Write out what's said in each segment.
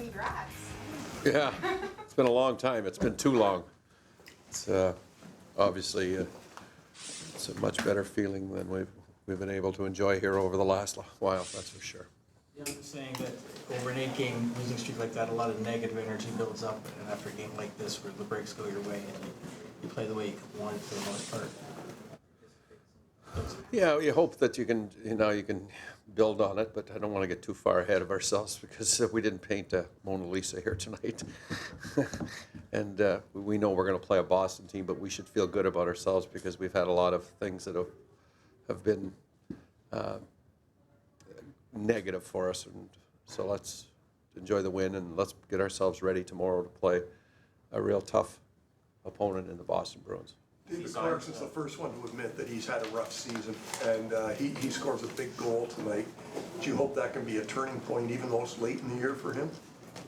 congrats. Yeah, it's been a long time. It's been too long. It's obviously it's a much better feeling than we've been able to enjoy here over the last while. That's for sure. Yeah, I'm just saying that over an 8-game losing streak like that, a lot of negative energy builds up, and after a game like this, where the breaks go your way and you play the way you wanted for the most part. Yeah, you hope that you can build on it, but I don't want to get too far ahead of ourselves because we didn't paint a Mona Lisa here tonight. And we know we're going to play a Boston team, but we should feel good about ourselves because we've had a lot of things that have been negative for us. And so let's enjoy the win and let's get ourselves ready tomorrow to play a real tough opponent in the Boston Bruins. David Clarkson's the first one to admit that he's had a rough season, and he scores a big goal tonight. Do you hope that can be a turning point, even though it's late in the year for him?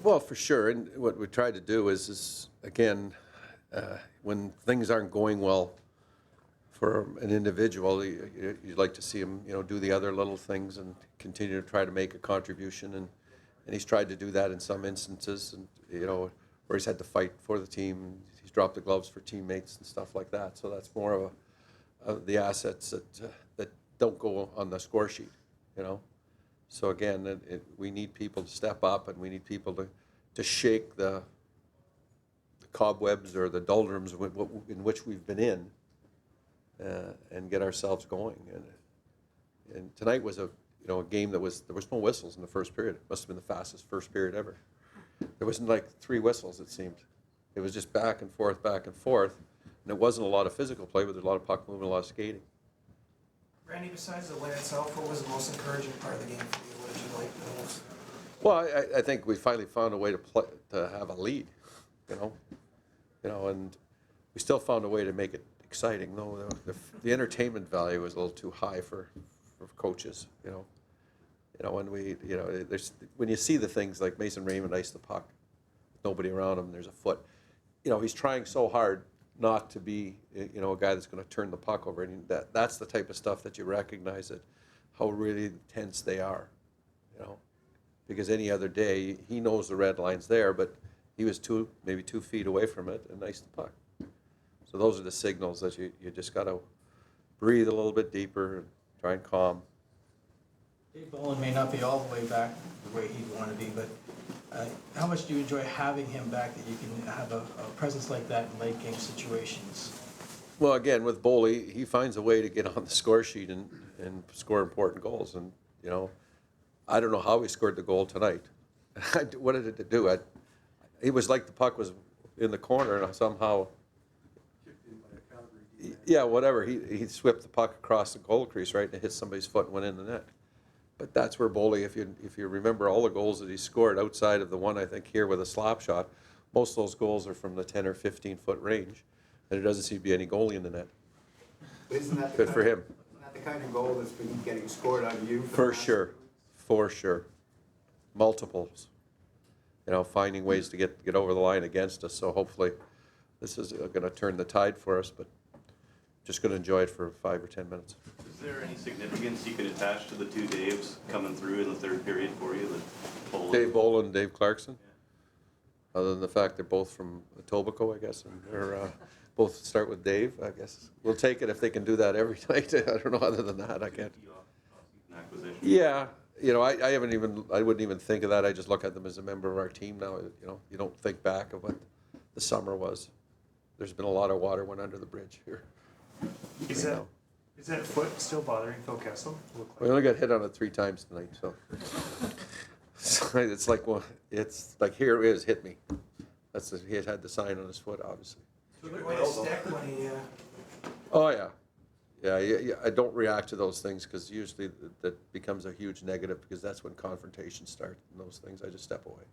Well, for sure. And what we try to do is again, when things aren't going well for an individual, you'd like to see him, do the other little things and continue to try to make a contribution. And he's tried to do that in some instances, and where he's had to fight for the team. He's dropped the gloves for teammates and stuff like that. So that's more of the assets that don't go on the score sheet, So again, we need people to step up, and we need people to shake the cobwebs or the doldrums in which we've been in, and get ourselves going. And tonight was a game there was no whistles in the first period. It must have been the fastest first period ever. There wasn't like 3 whistles, it seemed. It was just back and forth, and it wasn't a lot of physical play, but there's a lot of puck movement, a lot of skating. Randy, besides the win itself, what was the most encouraging part of the game for you? What did you like the most? Well, I think we finally found a way to have a lead, and we still found a way to make it exciting. Though the entertainment value was a little too high for coaches, when you see the things like Mason Raymond iced the puck, nobody around him, there's a foot. He's trying so hard not to be, a guy that's going to turn the puck over. And that's the type of stuff that you recognize how really tense they are, Because any other day, he knows the red line's there, but he was maybe 2 feet away from it and iced the puck. So those are the signals that you just got to breathe a little bit deeper and try and calm. Dave Bolin may not be all the way back the way he'd want to be, but how much do you enjoy having him back, that you can have a presence like that in late game situations? Well, again, with Boley, he finds a way to get on the score sheet and score important goals. And, I don't know how he scored the goal tonight. What did it do? It was like the puck was in the corner and somehow, yeah, whatever. He swept the puck across the goal crease, right, and it hit somebody's foot and went in the net. But that's where Boley, if you remember all the goals that he scored outside of the one, I think, here with a slap shot, most of those goals are from the 10 or 15 foot range, and it doesn't seem to be any goalie in the net. Isn't that Good for him. Isn't that the kind of goal that's been getting scored on you? For sure. Multiples. Finding ways to get over the line against us. So hopefully this is going to turn the tide for us, but just going to enjoy it for 5 or 10 minutes. Is there any significance you could attach to the 2 Daves coming through in the third period for you? Dave Bolin and Dave Clarkson. Yeah. Other than the fact they're both from Etobicoke, I guess, and they're both start with Dave, I guess. We'll take it if they can do that every night. I don't know. Other than that, I can't. Yeah. I wouldn't even think of that. I just look at them as a member of our team now. You don't think back of what the summer was. There's been a lot of water went under the bridge here. Is that foot still bothering Phil Kessel? We only got hit on it 3 times tonight, so it's like here it is, hit me. He had the sign on his foot, obviously. When he, Oh yeah. I don't react to those things because usually that becomes a huge negative because that's when confrontations start and those things. I just step away.